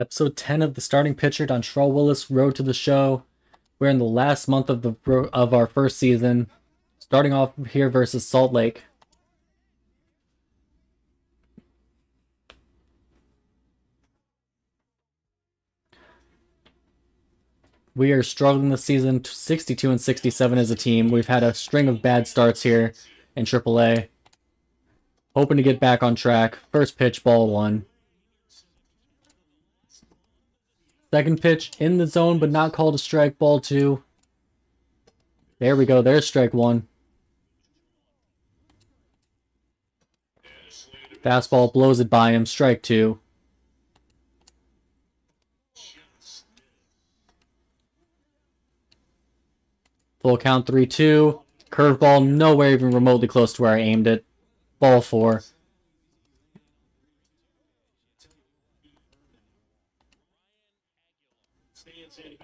Episode 10 of the starting pitcher, Dontrelle Willis, Road to the Show. We're in the last month of our first season, starting off here versus Salt Lake. We are struggling this season, 62 and 67 as a team. We've had a string of bad starts here in AAA. Hoping to get back on track. First pitch, ball one. Second pitch in the zone, but not called a strike, ball two. There we go, there's strike one. Fastball blows it by him, strike two. Full count 3-2. Curveball nowhere even remotely close to where I aimed it. Ball four.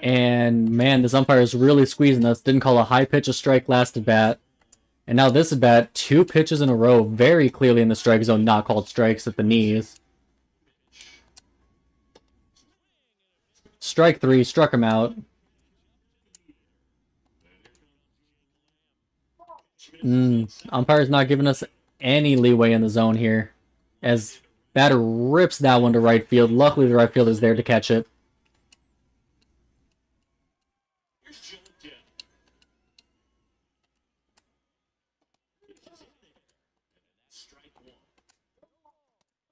And man, this umpire is really squeezing us. Didn't call a high pitch a strike last at bat. And now this at bat, two pitches in a row, very clearly in the strike zone, not called strikes at the knees. Strike three, struck him out. Umpire's not giving us any leeway in the zone here. As batter rips that one to right field. Luckily the right fielder's there to catch it.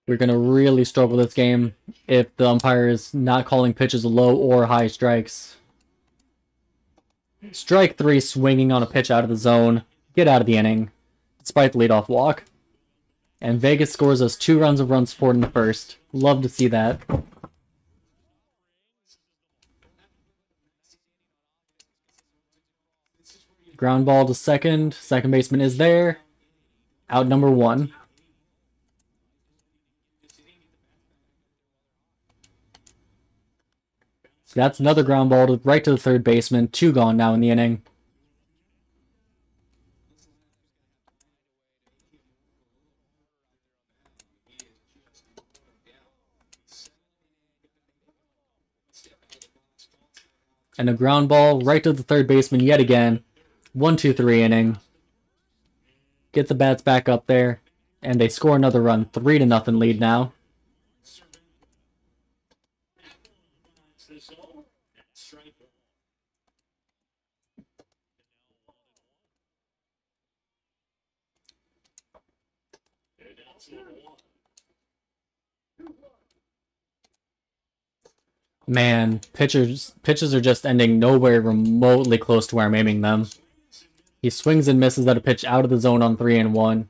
We're going to really struggle this game if the umpire is not calling pitches low or high strikes. Strike three, swinging on a pitch out of the zone. Get out of the inning, despite the leadoff walk. And Vegas scores us 2 runs of run support in the first. Love to see that. Ground ball to second. Second baseman is there. Out number 1. That's another ground ball right to the third baseman. 2 gone now in the inning. And a ground ball right to the third baseman yet again. 1-2-3 inning. Get the bats back up there. And they score another run. 3-0 lead now. Man, pitches are just ending nowhere remotely close to where I'm aiming them. He swings and misses at a pitch out of the zone on 3-1.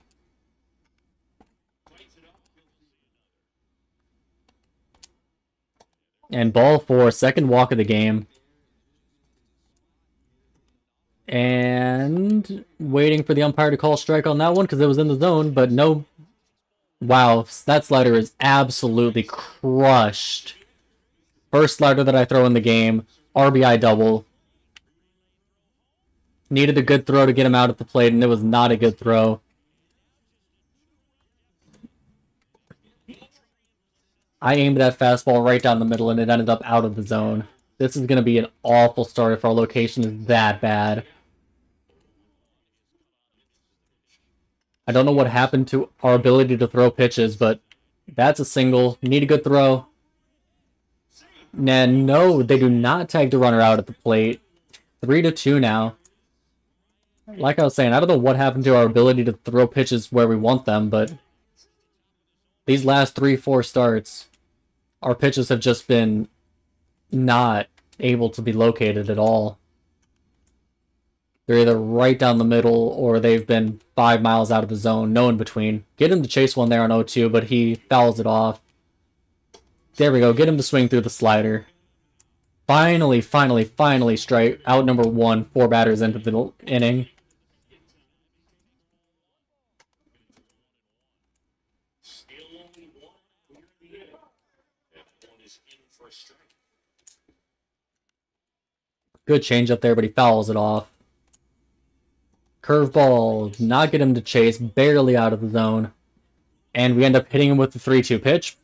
And ball 4, second walk of the game. And waiting for the umpire to call strike on that one because it was in the zone, but no. Wow, that slider is absolutely crushed. First slider that I throw in the game. RBI double. Needed a good throw to get him out at the plate, and it was not a good throw. I aimed that fastball right down the middle, and it ended up out of the zone. This is going to be an awful start if our location is that bad. I don't know what happened to our ability to throw pitches, but that's a single. Need a good throw. Nah, no, they do not tag the runner out at the plate. 3-2 now. Like I was saying, I don't know what happened to our ability to throw pitches where we want them, but these last 3-4 starts, our pitches have just been not able to be located at all. They're either right down the middle or they've been 5 miles out of the zone, no in between. Get him to chase one there on 0-2, but he fouls it off. There we go. Get him to swing through the slider. Finally, strike out number 1. 4 batters into the inning. Good change up there, but he fouls it off. Curveball, not get him to chase, barely out of the zone. And we end up hitting him with the 3-2 pitch.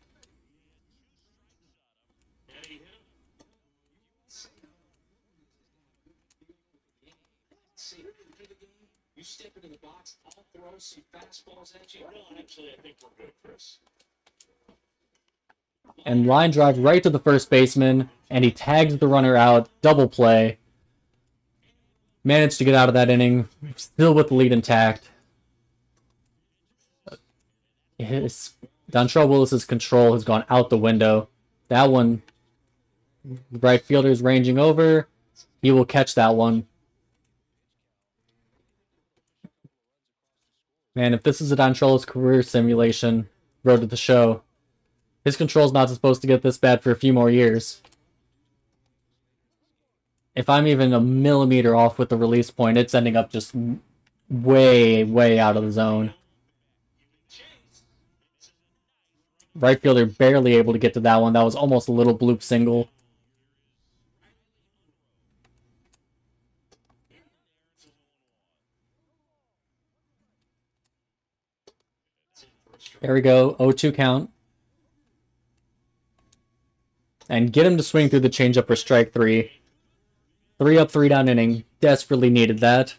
And line drive right to the first baseman, and he tags the runner out. Double play. Managed to get out of that inning, still with the lead intact. Dontrelle Willis's control has gone out the window. That one, the right fielder is ranging over. He will catch that one. Man, if this is a Dontrelle's career simulation, road to the show, his control's not supposed to get this bad for a few more years. If I'm even a millimeter off with the release point, it's ending up just way, way out of the zone. Right fielder barely able to get to that one. That was almost a little bloop single. There we go. 0-2 count. And get him to swing through the changeup for strike 3. 3 up, 3 down inning. Desperately needed that.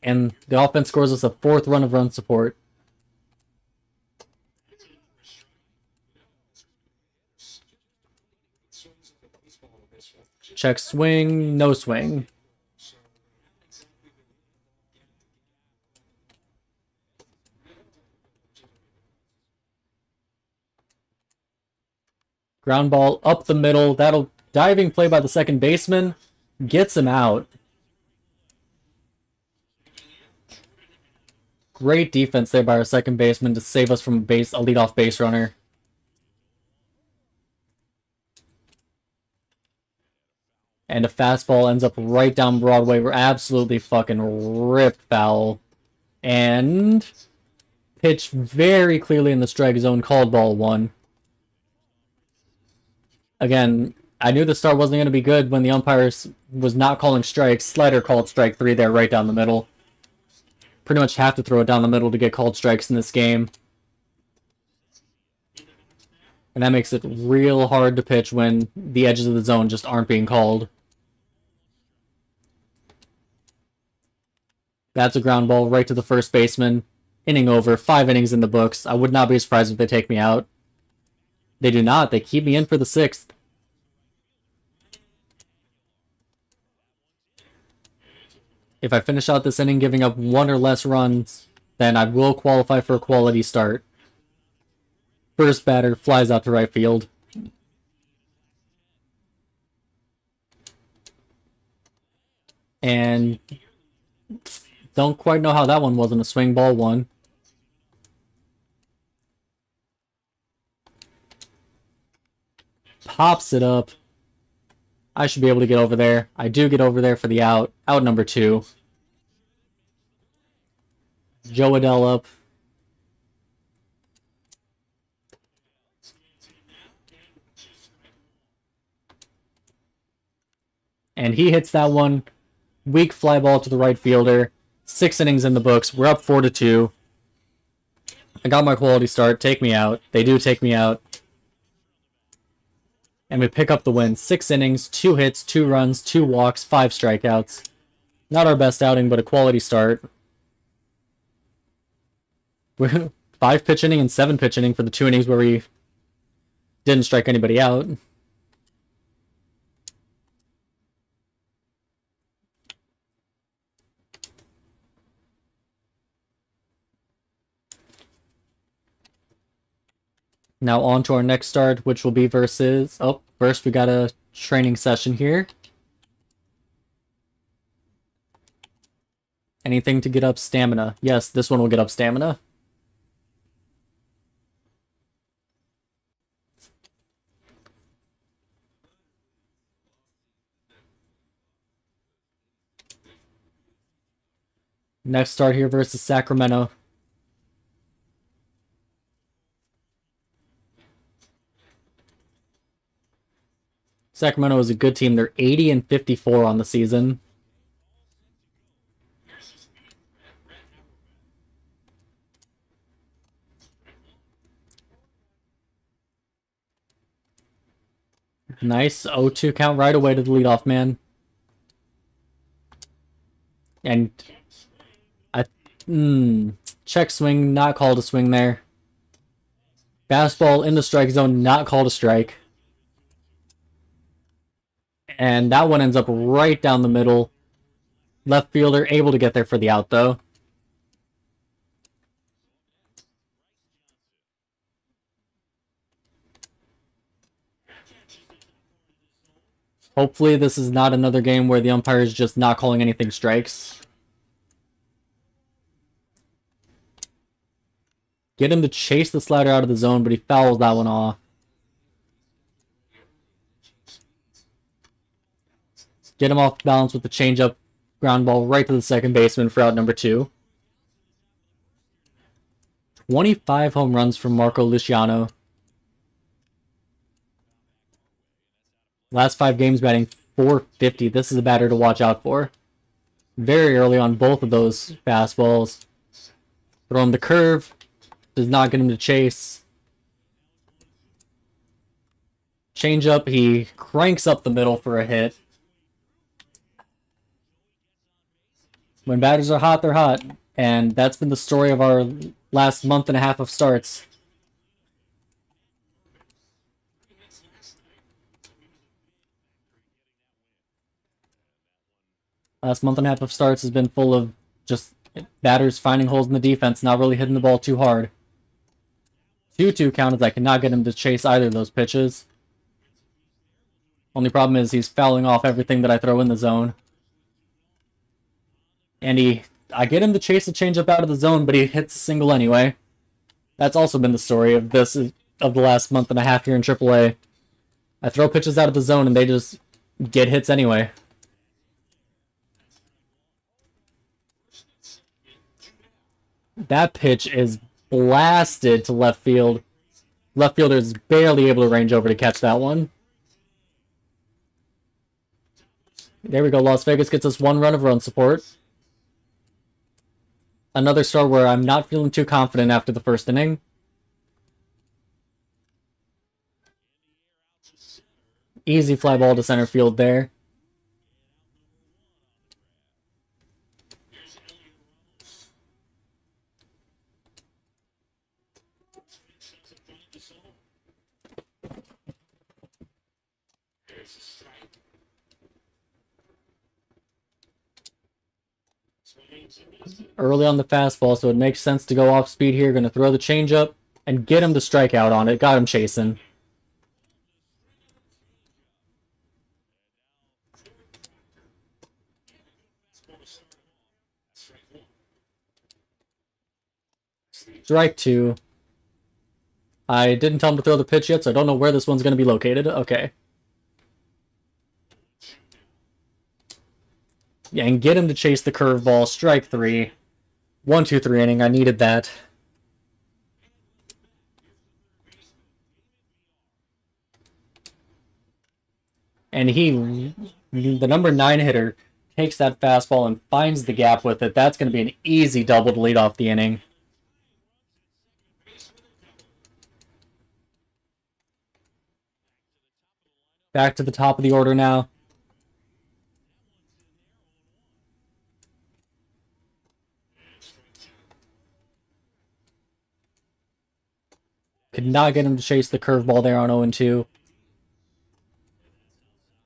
And the offense scores us a 4th run of run support. Check swing, no swing. Ground ball up the middle. That'll diving play by the second baseman. Gets him out. Great defense there by our second baseman to save us from a leadoff base runner. And a fastball ends up right down Broadway. We're absolutely fucking ripped foul. And pitched very clearly in the strike zone, called ball 1. Again, I knew the start wasn't going to be good when the umpire was not calling strikes. Slider called strike 3 there right down the middle. Pretty much have to throw it down the middle to get called strikes in this game. And that makes it real hard to pitch when the edges of the zone just aren't being called. That's a ground ball right to the first baseman. Inning over, 5 innings in the books. I would not be surprised if they take me out. They do not. They keep me in for the 6th. If I finish out this inning giving up 1 or less runs, then I will qualify for a quality start. First batter flies out to right field. And don't quite know how that one wasn't a swing ball 1. Pops it up. I should be able to get over there. I do get over there for the out. Out number 2. Joe Adele up. And he hits that one. Weak fly ball to the right fielder. 6 innings in the books. We're up 4-2. I got my quality start. Take me out. They do take me out. And we pick up the win. 6 innings, 2 hits, 2 runs, 2 walks, 5 strikeouts. Not our best outing, but a quality start. 5 pitch inning and 7 pitch inning for the 2 innings where we didn't strike anybody out. Now on to our next start, which will be versus... Oh, first we got a training session here. Anything to get up stamina. Yes, this one will get up stamina. Next start here versus Sacramento. Sacramento is a good team. They're 80-54 on the season. Nice 0-2 count right away to the leadoff man. And Check swing, not called a swing there. Fastball in the strike zone, not called a strike. And that one ends up right down the middle. Left fielder able to get there for the out, though. Hopefully this is not another game where the umpire is just not calling anything strikes. Get him to chase the slider out of the zone, but he fouls that one off. Get him off balance with the changeup. Ground ball right to the second baseman for out number 2. 25 home runs from Marco Luciano. Last 5 games batting .450. This is a batter to watch out for. Very early on both of those fastballs. Throw him the curve. Does not get him to chase. Changeup. He cranks up the middle for a hit. When batters are hot, they're hot. And that's been the story of our last month and a half of starts. Last month and a half of starts has been full of just batters finding holes in the defense, not really hitting the ball too hard. 2-2 count as I cannot get him to chase either of those pitches. Only problem is he's fouling off everything that I throw in the zone. And I get him to chase the changeup out of the zone, but he hits a single anyway. That's also been the story of the last month and a half here in AAA. I throw pitches out of the zone and they just get hits anyway. That pitch is blasted to left field. Left fielder is barely able to range over to catch that one. There we go. Las Vegas gets us 1 run of run support. Another start where I'm not feeling too confident after the first inning. Easy fly ball to center field there. Early on the fastball, so it makes sense to go off speed here. Going to throw the changeup and get him to strike out on it. Got him chasing. Strike 2. I didn't tell him to throw the pitch yet, so I don't know where this one's going to be located. Okay. Yeah, and get him to chase the curveball. Strike 3. 1-2-3 inning. I needed that. And the number 9 hitter, takes that fastball and finds the gap with it. That's going to be an easy double to lead off the inning. Back to the top of the order now. Could not get him to chase the curveball there on 0-2.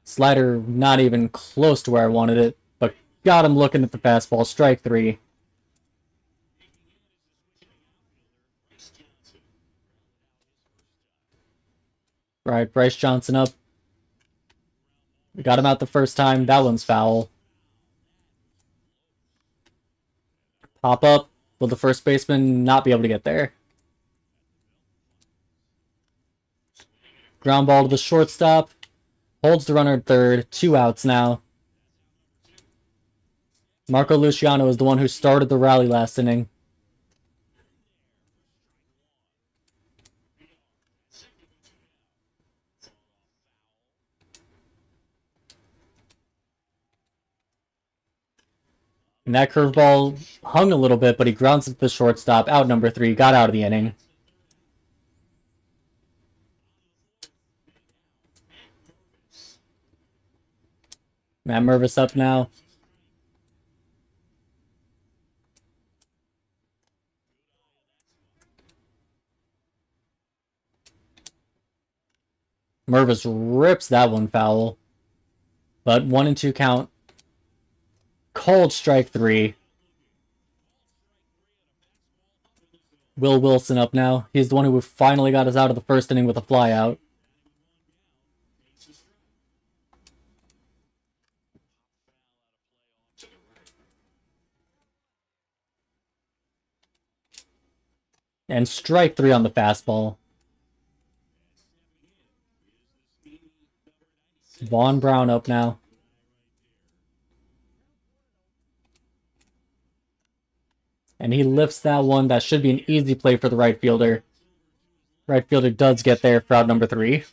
Slider not even close to where I wanted it, but got him looking at the fastball. Strike 3. Right, Bryce Johnson up. We got him out the first time. That one's foul. Pop up. Will the first baseman not be able to get there? Ground ball to the shortstop. Holds the runner at third. 2 outs now. Marco Luciano is the one who started the rally last inning. And that curveball hung a little bit, but he grounds at the shortstop. Out number 3. Got out of the inning. Matt Mervis up now. Mervis rips that one foul. But 1-2 count. Called strike 3. Will Wilson up now. He's the one who finally got us out of the first inning with a flyout. And strike 3 on the fastball. Vaughn Brown up now. And he lifts that one. That should be an easy play for the right fielder. Right fielder does get there for out number 3.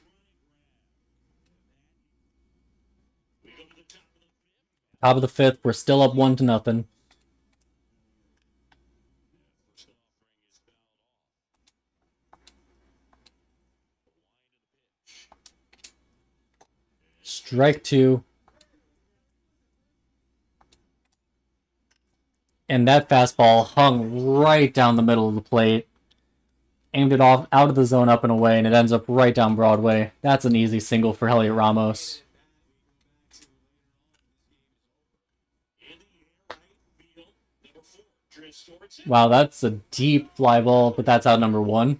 Top of the 5th. We're still up 1-0. Strike 2. And that fastball hung right down the middle of the plate. Aimed it off out of the zone up and away, and it ends up right down Broadway. That's an easy single for Heliot Ramos. Wow, that's a deep fly ball, but that's out number 1.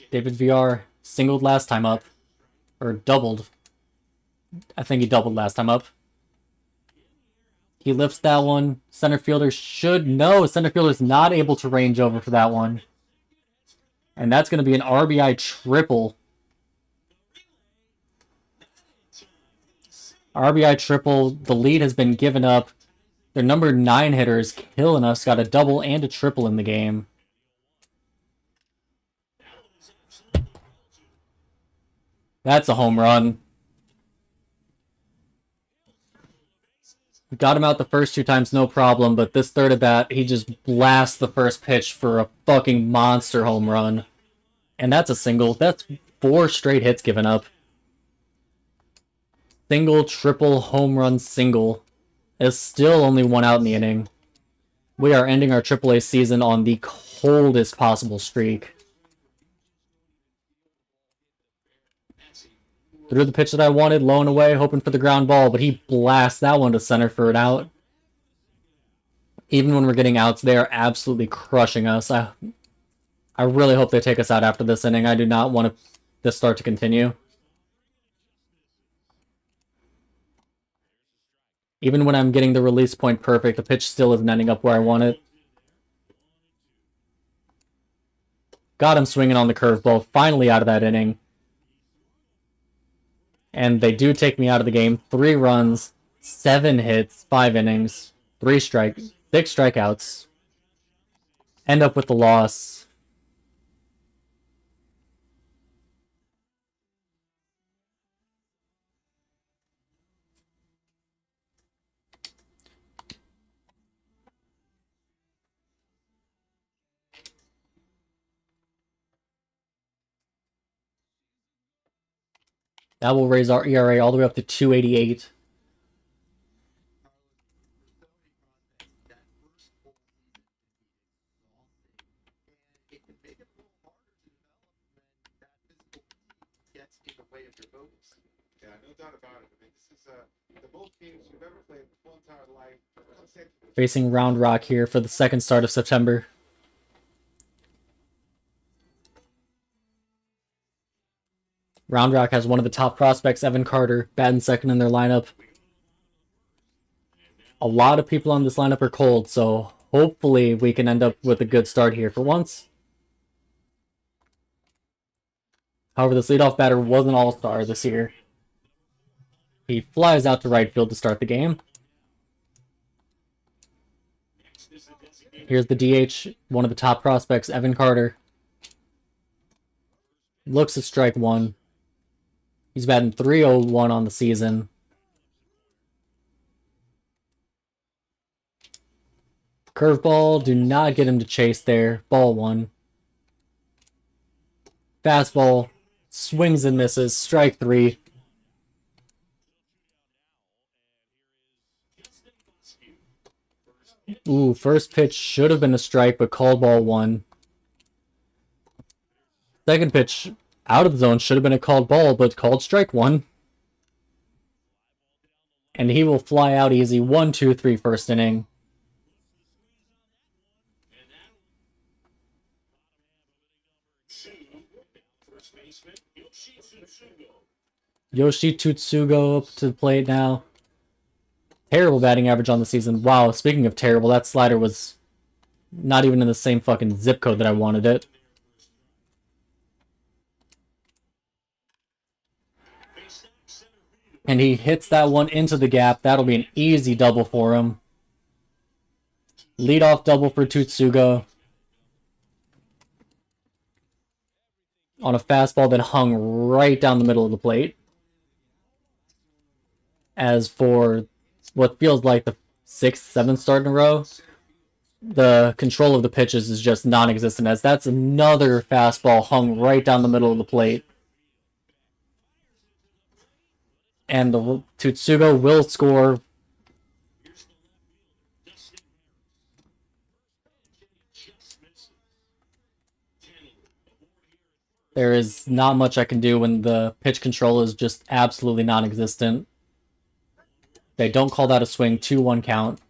David VR singled last time up. Or doubled. I think he doubled last time up. He lifts that one. Center fielder should know. Center fielder's not able to range over for that one. And that's going to be an RBI triple. RBI triple. The lead has been given up. Their number 9 hitter is killing us. Got a double and a triple in the game. That's a home run. We got him out the first 2 times, no problem, but this third at bat, he just blasts the first pitch for a fucking monster home run. And that's a single. That's 4 straight hits given up. Single, triple, home run, single. It's still only 1 out in the inning. We are ending our AAA season on the coldest possible streak. Threw the pitch that I wanted, low and away, hoping for the ground ball, but he blasts that one to center for an out. Even when we're getting outs, they are absolutely crushing us. I really hope they take us out after this inning. I do not want this start to continue. Even when I'm getting the release point perfect, the pitch still isn't ending up where I want it. Got him swinging on the curveball, finally out of that inning. And they do take me out of the game. 3 runs, 7 hits, 5 innings, 6 strikeouts. End up with the loss. That will raise our ERA all the way up to 2.88. Yeah, no doubt about it. I mean, this is the most games you've ever played in your entire life. Facing Round Rock here for the second start of September. Round Rock has one of the top prospects, Evan Carter, batting second in their lineup. A lot of people on this lineup are cold, so hopefully we can end up with a good start here for once. However, this leadoff batter was an all-star this year. He flies out to right field to start the game. Here's the DH, one of the top prospects, Evan Carter. Looks at strike 1. He's batting .301 on the season. Curveball, do not get him to chase there. Ball 1. Fastball, swings and misses. Strike 3. Ooh, first pitch should have been a strike, but called ball 1. Second pitch out of the zone should have been a called ball, but called strike one. And he will fly out easy. 1-2-3 first inning. Yoshi Tutsugo up to the plate now. Terrible batting average on the season. Wow, speaking of terrible, that slider was not even in the same fucking zip code that I wanted it. And he hits that one into the gap. That'll be an easy double for him. Leadoff double for Tutsugo. On a fastball that hung right down the middle of the plate. As for what feels like the 6th, 7th start in a row, the control of the pitches is just non-existent, as that's another fastball hung right down the middle of the plate. And the Tutsugo will score. There is not much I can do when the pitch control is just absolutely non-existent. They don't call that a swing. 2-1 count.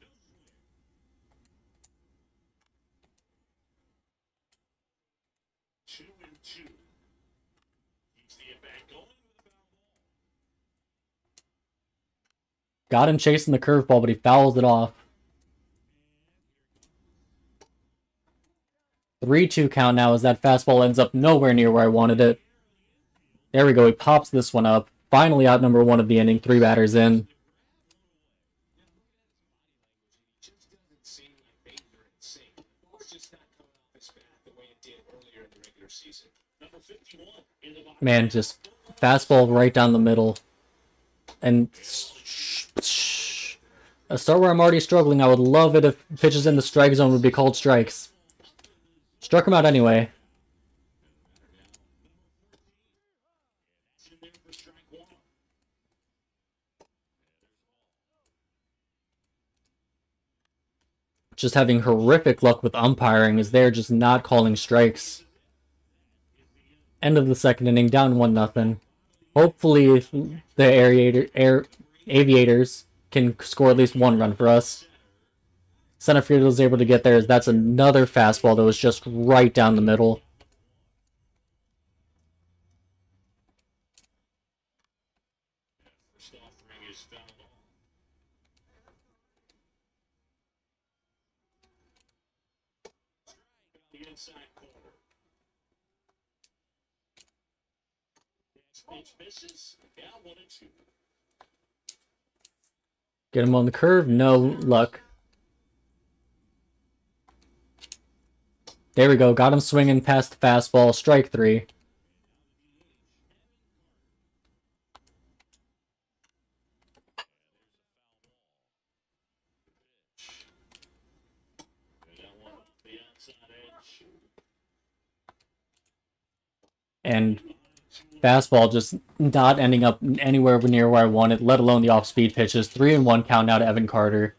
Got him chasing the curveball, but he fouls it off. 3-2 count now as that fastball ends up nowhere near where I wanted it. There we go. He pops this one up. Finally out number 1 of the inning. 3 batters in. Man, just fastball right down the middle. And a start where I'm already struggling. I would love it if pitches in the strike zone would be called strikes. Struck him out anyway. Just having horrific luck with umpiring as they're just not calling strikes. End of the second inning, down 1-0. Hopefully the Aviators can score at least 1 run for us. Center field was able to get there as that's another fastball that was just right down the middle. Get him on the curve, no luck. There we go, got him swinging past the fastball, strike 3. And fastball just not ending up anywhere near where I wanted, let alone the off-speed pitches. 3-1 count now to Evan Carter.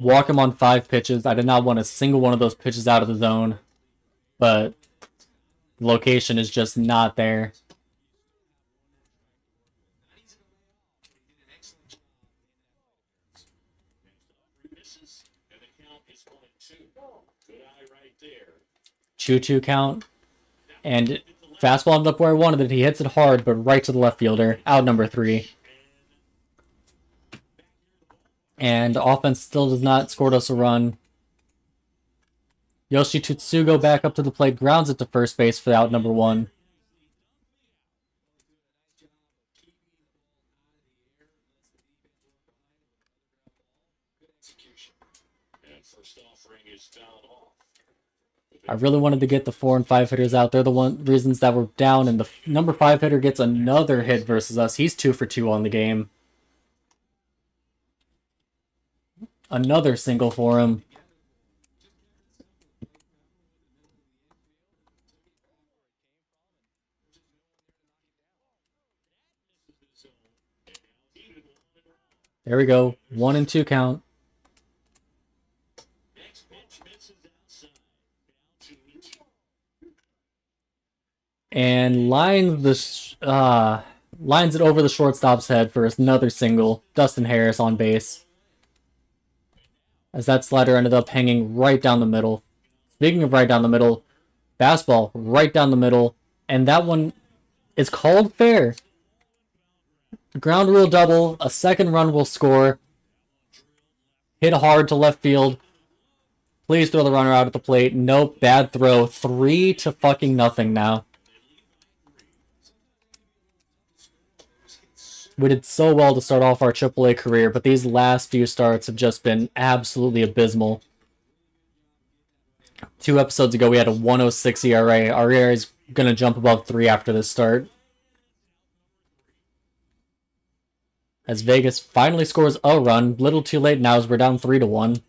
Walk him on 5 pitches. I did not want a single one of those pitches out of the zone, but the location is just not there. Choo-choo count. And fastball ended up where I wanted it. He hits it hard, but right to the left fielder. Out number 3. And offense still does not score us a run. Yoshi Tutsugo back up to the plate. Grounds it to first base for out number 1. I really wanted to get the 4 and 5 hitters out. They're the reasons that we're down, and the number 5 hitter gets another hit versus us. He's 2 for 2 on the game. Another single for him. There we go. 1 and 2 count. And lines it over the shortstop's head for another single. Dustin Harris on base. As that slider ended up hanging right down the middle. Speaking of right down the middle, fastball right down the middle. And that one is called fair. Ground rule double. A second run will score. Hit hard to left field. Please throw the runner out at the plate. Nope, bad throw. 3-0 now. We did so well to start off our AAA career, but these last few starts have just been absolutely abysmal. 2 episodes ago, we had a 1.06 ERA. Our ERA is going to jump above 3 after this start. As Vegas finally scores a run. Little too late now as we're down 3-1.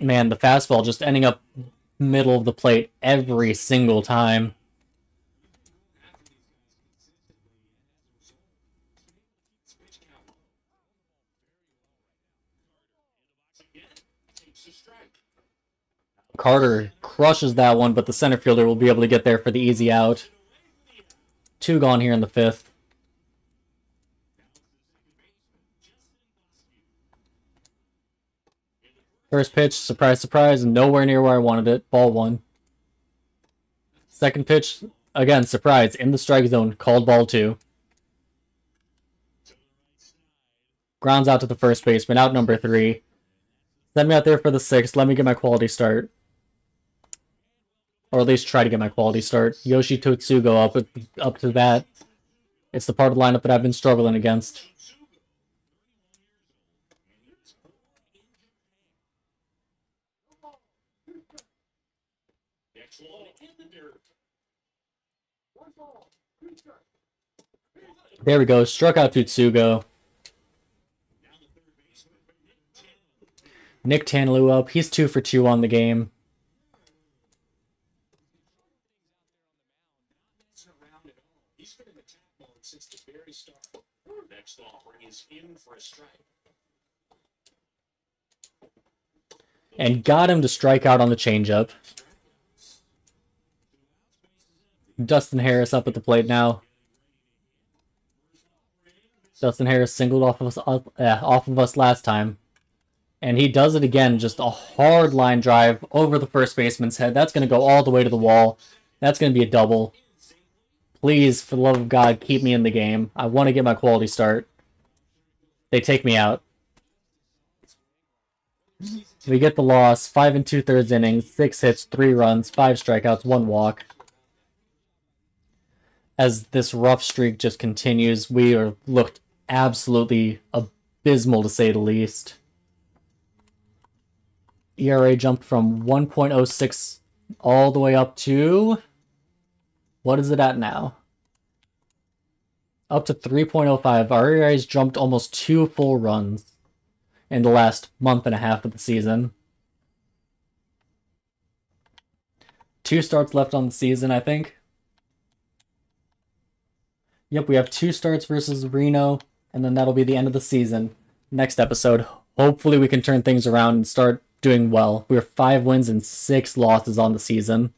Man, the fastball just ending up middle of the plate every single time. Carter crushes that one, but the center fielder will be able to get there for the easy out. 2 gone here in the 5th. First pitch, surprise, surprise, nowhere near where I wanted it. Ball 1. Second pitch, again, surprise, in the strike zone, called ball 2. Grounds out to the first baseman, out number 3. Send me out there for the 6th, let me get my quality start. Or at least try to get my quality start. Yoshi Totsugo up to bat. It's the part of the lineup that I've been struggling against. There we go. Struck out Tutsugo. Nick Tanalou up. He's 2 for 2 on the game. And got him to strike out on the changeup. Dustin Harris up at the plate now. Dustin Harris singled off of us last time. And he does it again. Just a hard line drive over the first baseman's head. That's going to go all the way to the wall. That's going to be a double. Please, for the love of God, keep me in the game. I want to get my quality start. They take me out. We get the loss. 5 2/3 innings, 6 hits, 3 runs, 5 strikeouts, 1 walk. As this rough streak just continues, we are looked absolutely abysmal to say the least. ERA jumped from 1.06 all the way up to... what is it at now? Up to 3.05. Our ERA's jumped almost 2 full runs in the last month and a half of the season. 2 starts left on the season, I think. Yep, we have 2 starts versus Reno, and then that'll be the end of the season. Next episode, hopefully we can turn things around and start doing well. We are 5 wins and 6 losses on the season.